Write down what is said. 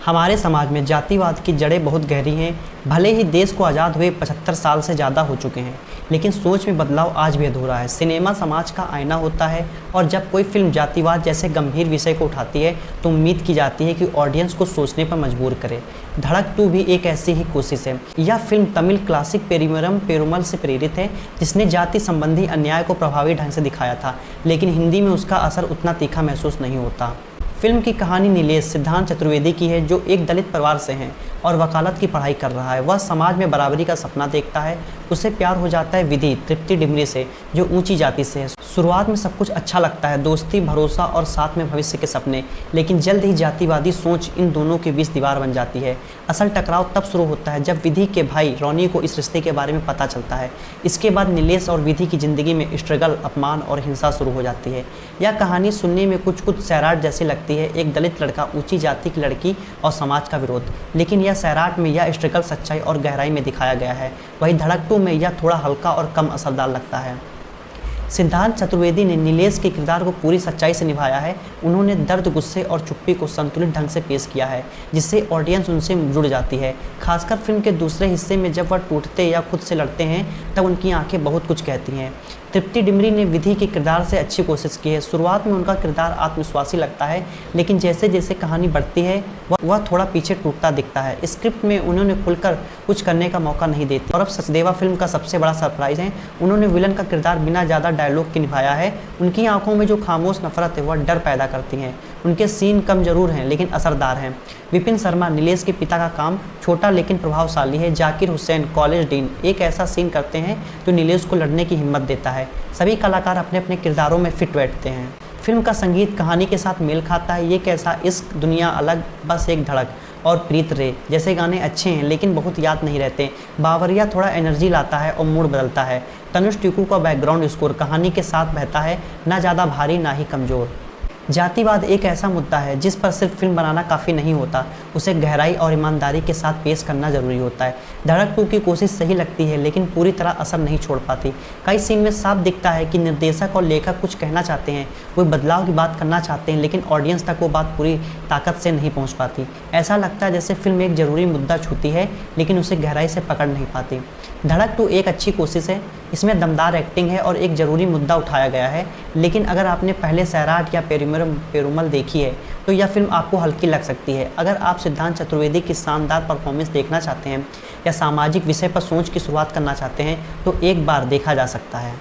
हमारे समाज में जातिवाद की जड़ें बहुत गहरी हैं। भले ही देश को आज़ाद हुए 75 साल से ज़्यादा हो चुके हैं, लेकिन सोच में बदलाव आज भी अधूरा है। सिनेमा समाज का आईना होता है और जब कोई फिल्म जातिवाद जैसे गंभीर विषय को उठाती है तो उम्मीद की जाती है कि ऑडियंस को सोचने पर मजबूर करे। धड़क 2 भी एक ऐसी ही कोशिश है। यह फिल्म तमिल क्लासिक पेरिमरम पेरुमल से प्रेरित है, जिसने जाति संबंधी अन्याय को प्रभावी ढंग से दिखाया था, लेकिन हिंदी में उसका असर उतना तीखा महसूस नहीं होता। फिल्म की कहानी नीलेश सिद्धांत चतुर्वेदी की है, जो एक दलित परिवार से हैं और वकालत की पढ़ाई कर रहा है। वह समाज में बराबरी का सपना देखता है। उसे प्यार हो जाता है विधि तृप्ति डिमरी से, जो ऊंची जाति से है। शुरुआत में सब कुछ अच्छा लगता है, दोस्ती, भरोसा और साथ में भविष्य के सपने, लेकिन जल्द ही जातिवादी सोच इन दोनों के बीच दीवार बन जाती है। असल टकराव तब शुरू होता है जब विधि के भाई रोनी को इस रिश्ते के बारे में पता चलता है। इसके बाद नीलेश और विधि की जिंदगी में स्ट्रगल, अपमान और हिंसा शुरू हो जाती है। यह कहानी सुनने में कुछ सैराट जैसी लगती है, एक दलित लड़का, ऊंची जाति की लड़की और समाज का विरोध, लेकिन यह सैराट में यह स्ट्रगल सच्चाई और गहराई में दिखाया गया है। वही धड़क 2 में यह थोड़ा हल्का और कम असरदार लगता है। सिद्धांत चतुर्वेदी ने नीलेश के किरदार को पूरी सच्चाई से निभाया है। उन्होंने दर्द, गुस्से और चुप्पी को संतुलित ढंग से पेश किया है, जिससे ऑडियंस उनसे जुड़ जाती है। खासकर फिल्म के दूसरे हिस्से में जब वह टूटते या खुद से लड़ते हैं तब उनकी आंखें बहुत कुछ कहती हैं। तृप्ति डिमरी ने विधि के किरदार से अच्छी कोशिश की है। शुरुआत में उनका किरदार आत्मविश्वासी लगता है, लेकिन जैसे जैसे कहानी बढ़ती है वह थोड़ा पीछे टूटता दिखता है। स्क्रिप्ट में उन्होंने खुलकर कुछ करने का मौका नहीं देती। और अब सचदेवा फिल्म का सबसे बड़ा सरप्राइज है। उन्होंने विलन का किरदार बिना ज़्यादा डायलॉग के निभाया है। उनकी आंखों में जो खामोश नफरत है वह डर पैदा करती है। उनके सीन कम जरूर हैं, लेकिन असरदार हैं। विपिन शर्मा, नीलेश के पिता का काम छोटा लेकिन प्रभावशाली है। जाकिर हुसैन, कॉलेज डीन, एक ऐसा सीन करते हैं जो नीलेश को लड़ने की हिम्मत देता है। सभी कलाकार अपने अपने किरदारों में फिट बैठते हैं। फिल्म का संगीत कहानी के साथ मेल खाता है। ये कैसा इश्क, दुनिया अलग, बस एक धड़क और प्रीत रे जैसे गाने अच्छे हैं, लेकिन बहुत याद नहीं रहते। बावरिया थोड़ा एनर्जी लाता है और मूड बदलता है। तनुष टीकू का बैकग्राउंड स्कोर कहानी के साथ बहता है, ना ज़्यादा भारी ना ही कमज़ोर। जातिवाद एक ऐसा मुद्दा है जिस पर सिर्फ फिल्म बनाना काफ़ी नहीं होता, उसे गहराई और ईमानदारी के साथ पेश करना ज़रूरी होता है। धड़क 2 की कोशिश सही लगती है, लेकिन पूरी तरह असर नहीं छोड़ पाती। कई सीन में साफ दिखता है कि निर्देशक और लेखक कुछ कहना चाहते हैं, वो बदलाव की बात करना चाहते हैं, लेकिन ऑडियंस तक वो बात पूरी ताकत से नहीं पहुँच पाती। ऐसा लगता है जैसे फिल्म एक ज़रूरी मुद्दा छूती है, लेकिन उसे गहराई से पकड़ नहीं पाती। धड़क 2 एक अच्छी कोशिश है। इसमें दमदार एक्टिंग है और एक ज़रूरी मुद्दा उठाया गया है, लेकिन अगर आपने पहले सैराट या पेरुमल देखी है तो यह फिल्म आपको हल्की लग सकती है। अगर आप सिद्धांत चतुर्वेदी की शानदार परफॉर्मेंस देखना चाहते हैं या सामाजिक विषय पर सोच की शुरुआत करना चाहते हैं तो एक बार देखा जा सकता है।